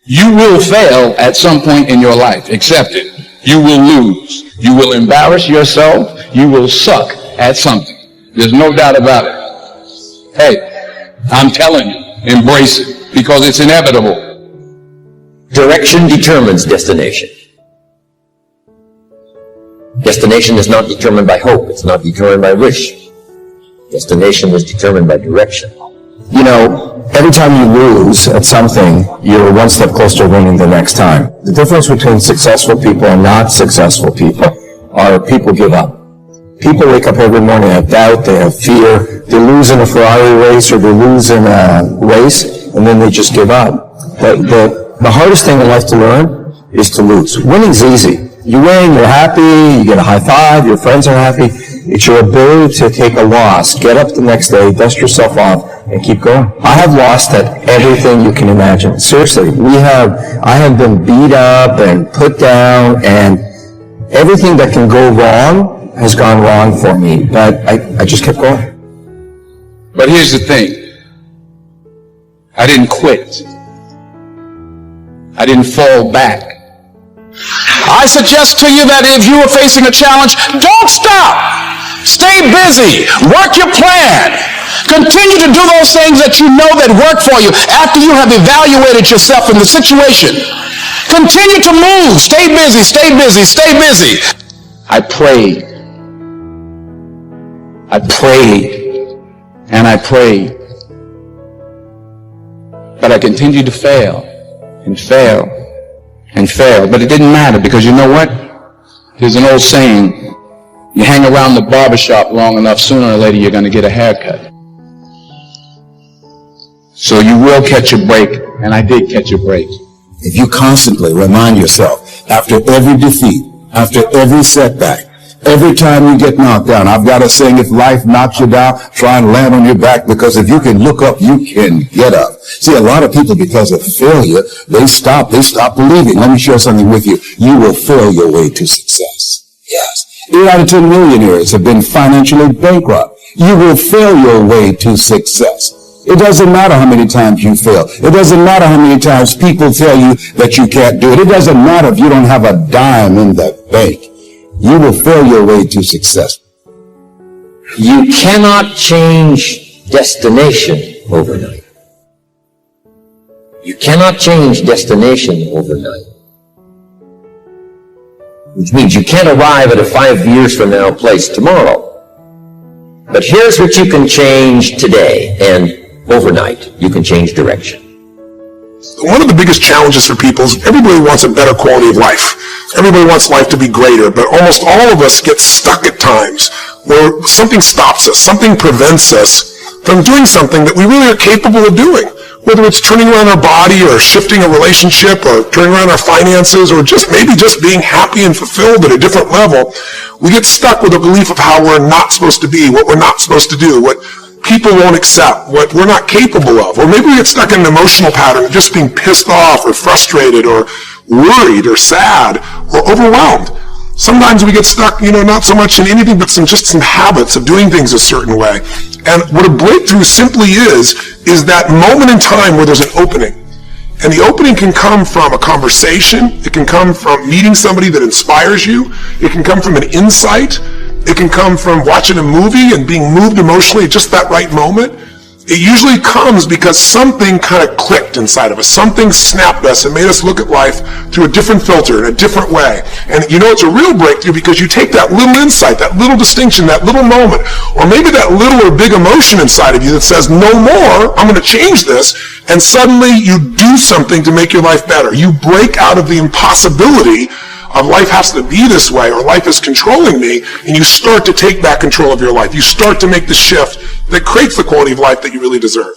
You will fail at some point in your life. Accept it. You will lose. You will embarrass yourself. You will suck at something. There's no doubt about it. Hey, I'm telling you, embrace it because it's inevitable. Direction determines destination. Destination is not determined by hope. It's not determined by wish. Destination is determined by direction. You know, every time you lose at something, you're one step closer to winning the next time. The difference between successful people and not successful people are people give up. People wake up every morning, they have doubt, they have fear, they lose in a Ferrari race or they lose in a race, and then they just give up. The hardest thing in life to learn is to lose. Winning's easy. You win, you're happy, you get a high five, your friends are happy. It's your ability to take a loss, get up the next day, dust yourself off, and keep going. I have lost at everything you can imagine. Seriously, I have been beat up and put down, and everything that can go wrong has gone wrong for me, but I just kept going. But here's the thing. I didn't quit. I didn't fall back. I suggest to you that if you are facing a challenge, don't stop. Stay busy. Work your plan. Continue to do those things that you know that work for you after you have evaluated yourself in the situation. Continue to move. Stay busy, stay busy, stay busy. I prayed. I prayed. And I prayed. But I continued to fail and fail and fail. But it didn't matter because you know what? There's an old saying. You hang around the barbershop long enough, sooner or later you're going to get a haircut. So you will catch a break, and I did catch a break. If you constantly remind yourself, after every defeat, after every setback, every time you get knocked down, I've got a saying, if life knocks you down, try and land on your back, because if you can look up, you can get up. See, a lot of people, because of failure, they stop believing. Let me share something with you. You will fail your way to success. Yes. 8 out of 10 millionaires have been financially bankrupt. You will fail your way to success. It doesn't matter how many times you fail. It doesn't matter how many times people tell you that you can't do it. It doesn't matter if you don't have a dime in the bank. You will fail your way to success. You cannot change destination overnight. You cannot change destination overnight. Which means you can't arrive at a 5 years from now place tomorrow. But here's what you can change today, and overnight you can change direction. One of the biggest challenges for people is everybody wants a better quality of life. Everybody wants life to be greater, but almost all of us get stuck at times where something stops us, something prevents us from doing something that we really are capable of doing. Whether it's turning around our body or shifting a relationship or turning around our finances or maybe just being happy and fulfilled at a different level, we get stuck with a belief of how we're not supposed to be, what we're not supposed to do, what people won't accept, what we're not capable of. Or maybe we get stuck in an emotional pattern of just being pissed off or frustrated or worried or sad or overwhelmed. Sometimes we get stuck, not so much in anything but some habits of doing things a certain way. And what a breakthrough simply is that moment in time where there's an opening. And the opening can come from a conversation. It can come from meeting somebody that inspires you. It can come from an insight. It can come from watching a movie and being moved emotionally at just that right moment. It usually comes because something kind of clicked inside of us. Something snapped us and made us look at life through a different filter, in a different way. And it's a real breakthrough because you take that little insight, that little distinction, that little moment, or maybe that little or big emotion inside of you that says, no more, I'm going to change this, and suddenly you do something to make your life better. You break out of the impossibility of life has to be this way, or life is controlling me, and you start to take back control of your life. You start to make the shift that creates the quality of life that you really deserve.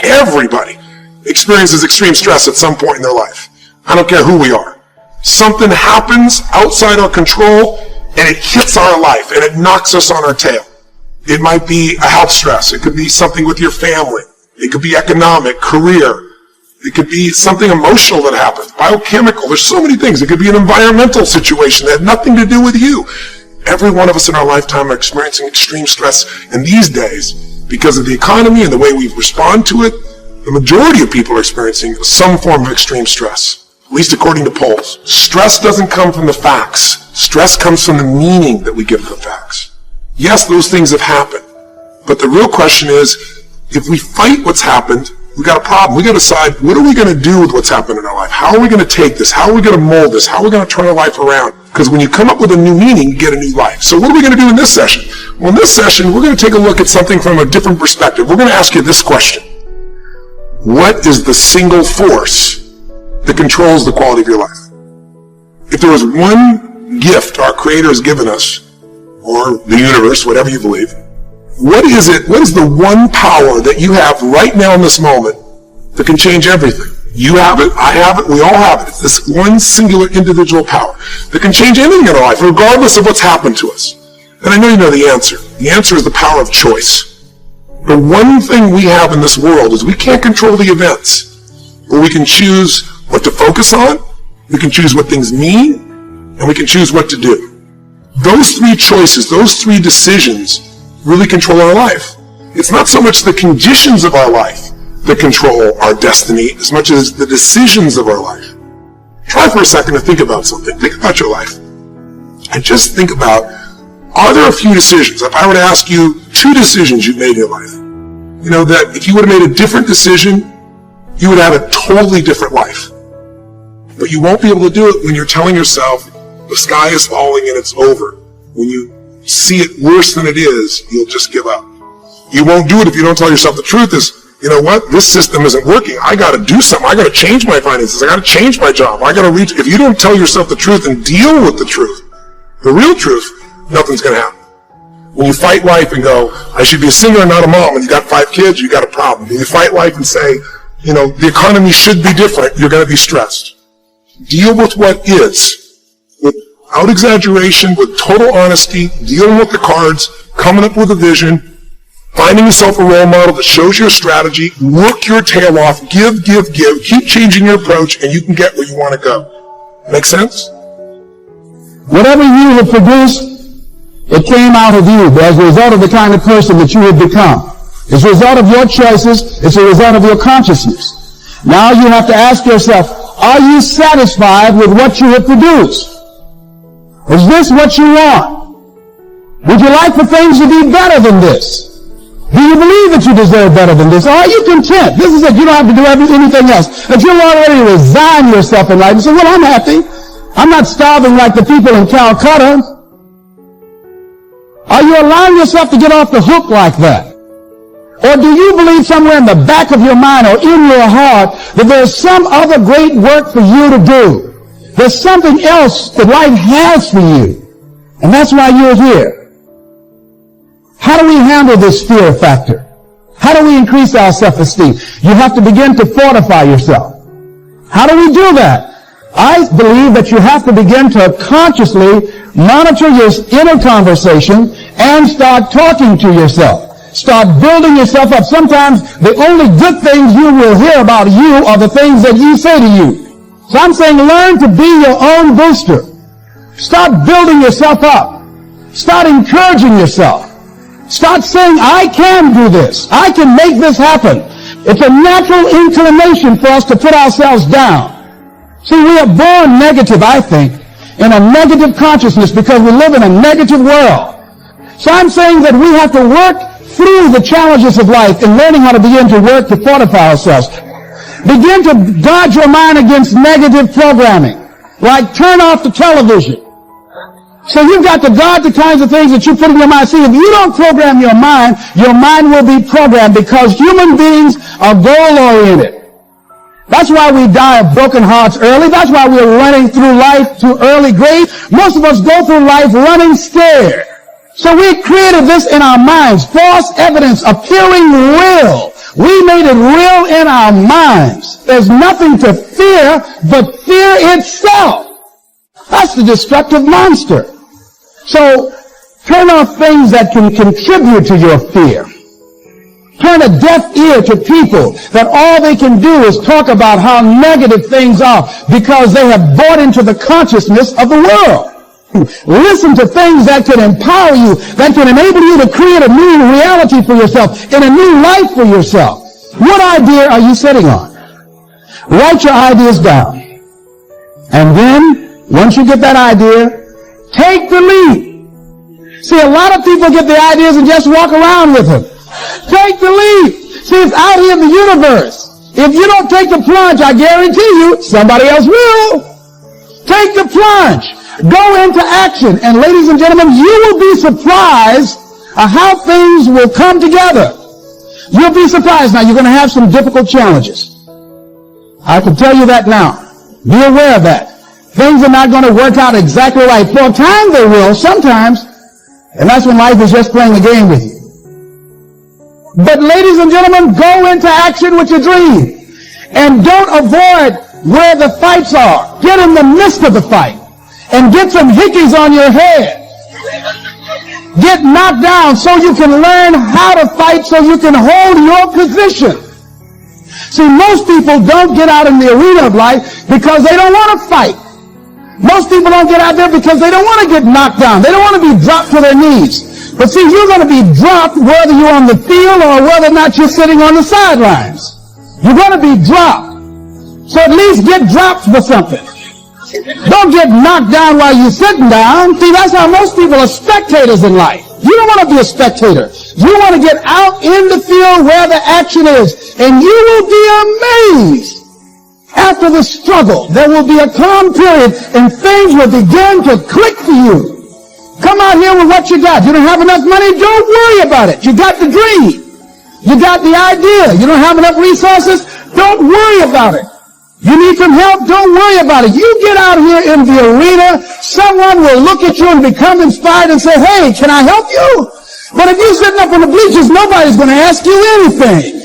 Everybody experiences extreme stress at some point in their life. I don't care who we are. Something happens outside our control, and it hits our life, and it knocks us on our tail. It might be a health stress. It could be something with your family. It could be economic, career. It could be something emotional that happens, biochemical. There's so many things. It could be an environmental situation that had nothing to do with you. Every one of us in our lifetime are experiencing extreme stress. And these days, because of the economy and the way we respond to it, the the majority of people are experiencing some form of extreme stress, at least according to polls. Stress doesn't come from the facts. Stress comes from the meaning that we give to the facts. Yes, those things have happened. But the real question is, if we fight what's happened, we got a problem. We got to decide, what are we going to do with what's happened in our life? How are we going to take this? How are we going to mold this? How are we going to turn our life around? Because when you come up with a new meaning, you get a new life. So what are we going to do in this session? Well, in this session, we're going to take a look at something from a different perspective. We're going to ask you this question. What is the single force that controls the quality of your life? If there was one gift our Creator has given us, or the universe, whatever you believe, what is it? What is the one power that you have right now in this moment that can change everything? You have it, I have it, we all have it. It's this one singular individual power that can change anything in our life, regardless of what's happened to us. And I know you know the answer. The answer is the power of choice. The one thing we have in this world is we can't control the events, but we can choose what to focus on, we can choose what things mean, and we can choose what to do. Those three choices, those three decisions really control our life. It's not so much the conditions of our life that control our destiny as much as the decisions of our life. Try for a second to think about something. Think about your life. And just think about, are there a few decisions? If I were to ask you 2 decisions you've made in your life, you know that if you would have made a different decision, you would have a totally different life. But you won't be able to do it when you're telling yourself the sky is falling and it's over. When you see it worse than it is, you'll just give up. You won't do it if you don't tell yourself the truth is, you know what, this system isn't working. I got to do something. I got to change my finances. I got to change my job. I got to reach. If you don't tell yourself the truth and deal with the truth, the real truth, nothing's going to happen. When you fight life and go, I should be a singer and not a mom, and you got 5 kids, you got a problem. When you fight life and say, you know, the economy should be different, you're going to be stressed. Deal with what is, without exaggeration, with total honesty, dealing with the cards, coming up with a vision, finding yourself a role model that shows your strategy, work your tail off, give, keep changing your approach, and you can get where you want to go. Make sense? Whatever you have produced, it came out of you as a result of the kind of person that you have become. It's a result of your choices. It's a result of your consciousness. Now you have to ask yourself, are you satisfied with what you have produced? Is this what you want? Would you like for things to be better than this? Do you believe that you deserve better than this? Or are you content? This is it. You don't have to do anything else. If you'll already resign yourself in life and say, well, I'm happy. I'm not starving like the people in Calcutta. Are you allowing yourself to get off the hook like that? Or do you believe somewhere in the back of your mind or in your heart that there's some other great work for you to do? There's something else that life has for you. And that's why you're here. How do we handle this fear factor? How do we increase our self-esteem? You have to begin to fortify yourself. How do we do that? I believe that you have to begin to consciously monitor your inner conversation and start talking to yourself. Start building yourself up. Sometimes the only good things you will hear about you are the things that you say to you. So I'm saying learn to be your own booster. Start building yourself up. Start encouraging yourself. Start saying, I can do this. I can make this happen. It's a natural inclination for us to put ourselves down. See, we are born negative, I think, in a negative consciousness because we live in a negative world. So I'm saying that we have to work through the challenges of life and learning how to begin to work to fortify ourselves. Begin to guard your mind against negative programming, like turn off the television. So you've got to guard the kinds of things that you put in your mind. See, if you don't program your mind will be programmed because human beings are goal-oriented. That's why we die of broken hearts early. That's why we're running through life to early grave. Most of us go through life running scared. So we created this in our minds, false evidence appearing real. We made it real in our minds. There's nothing to fear but fear itself. That's the destructive monster. So turn off things that can contribute to your fear. Turn a deaf ear to people that all they can do is talk about how negative things are because they have bought into the consciousness of the world. Listen to things that can empower you, that can enable you to create a new reality for yourself and a new life for yourself. What idea are you sitting on? Write your ideas down. And then, once you get that idea, take the leap. See, a lot of people get the ideas and just walk around with them. Take the leap. See, it's out here in the universe. If you don't take the plunge, I guarantee you, somebody else will. Take the plunge. Go into action. And ladies and gentlemen, you will be surprised at how things will come together. You'll be surprised. Now, you're going to have some difficult challenges. I can tell you that now. Be aware of that. Things are not going to work out exactly right. For a time they will, sometimes. And that's when life is just playing a game with you. But ladies and gentlemen, go into action with your dream. And don't avoid where the fights are. Get in the midst of the fight. And get some hickeys on your head. Get knocked down so you can learn how to fight, so you can hold your position. See, most people don't get out in the arena of life because they don't want to fight. Most people don't get out there because they don't want to get knocked down. They don't want to be dropped to their knees. But see, you're going to be dropped whether you're on the field or whether or not you're sitting on the sidelines. You're going to be dropped. So at least get dropped for something. Don't get knocked down while you're sitting down. See, that's how most people are spectators in life. You don't want to be a spectator. You want to get out in the field where the action is. And you will be amazed. After the struggle, there will be a calm period and things will begin to click for you. Come out here with what you got. You don't have enough money? Don't worry about it. You got the dream. You got the idea. You don't have enough resources? Don't worry about it. You need some help? Don't worry about it. You get out here in the arena, someone will look at you and become inspired and say, hey, can I help you? But if you're sitting up on the bleachers, nobody's going to ask you anything.